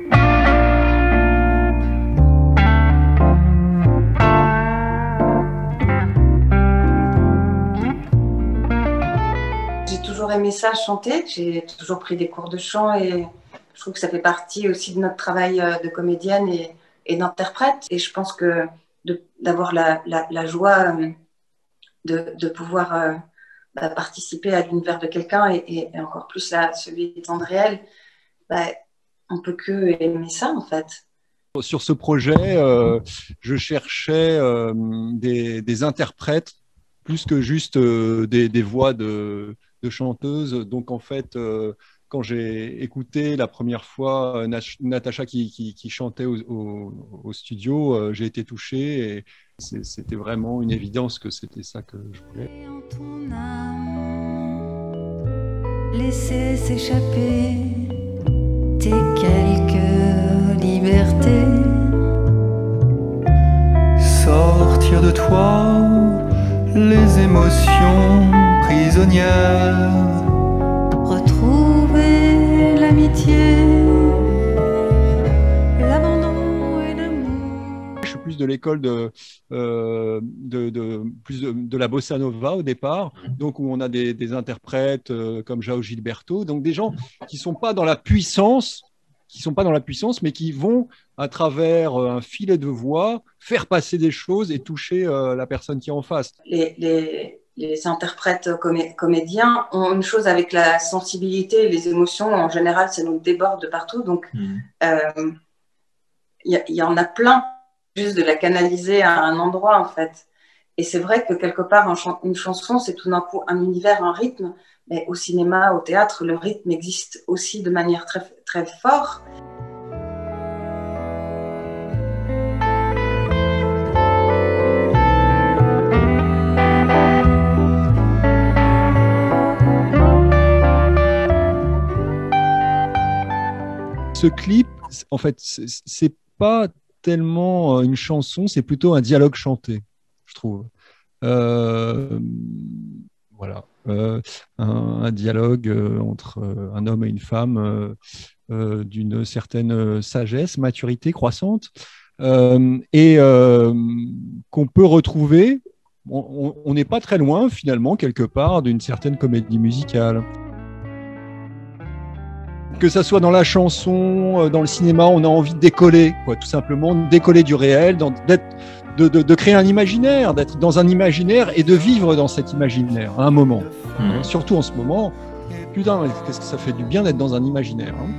J'ai toujours aimé ça, chanter. J'ai toujours pris des cours de chant et je trouve que ça fait partie aussi de notre travail de comédienne et d'interprète. Et je pense que d'avoir la joie de pouvoir participer à l'univers de quelqu'un et encore plus à celui étant de réel, bah, on peut que aimer ça en fait. Sur ce projet, je cherchais des interprètes plus que juste des voix de chanteuses. Donc en fait, quand j'ai écouté la première fois Natacha qui chantait au studio, j'ai été touché et c'était vraiment une évidence que c'était ça que je voulais. Laisser s'échapper tes quelques libertés, sortir de toi les émotions prisonnières, retrouver l'amitié, l'abandon et l'amour. Je suis plus de l'école de la bossa nova au départ, donc où on a des interprètes comme João Gilberto, donc des gens qui sont pas dans la puissance, mais qui vont à travers un filet de voix faire passer des choses et toucher la personne qui est en face. Les interprètes comédiens ont une chose avec la sensibilité et les émotions. En général, ça nous déborde de partout. Donc, y en a plein, juste de la canaliser à un endroit, en fait. Et c'est vrai que quelque part, une chanson, c'est tout d'un coup un univers, un rythme. Mais au cinéma, au théâtre, le rythme existe aussi de manière très, très forte. Ce clip, en fait, c'est pas tellement une chanson, c'est plutôt un dialogue chanté, je trouve. Voilà, un dialogue entre un homme et une femme d'une certaine sagesse, maturité croissante, et qu'on peut retrouver. On n'est pas très loin, finalement, quelque part, d'une certaine comédie musicale. Que ça soit dans la chanson, dans le cinéma, on a envie de décoller, quoi, tout simplement, de décoller du réel, de créer un imaginaire, d'être dans un imaginaire et de vivre dans cet imaginaire à un moment. Surtout en ce moment, putain, qu'est-ce que ça fait du bien d'être dans un imaginaire, hein.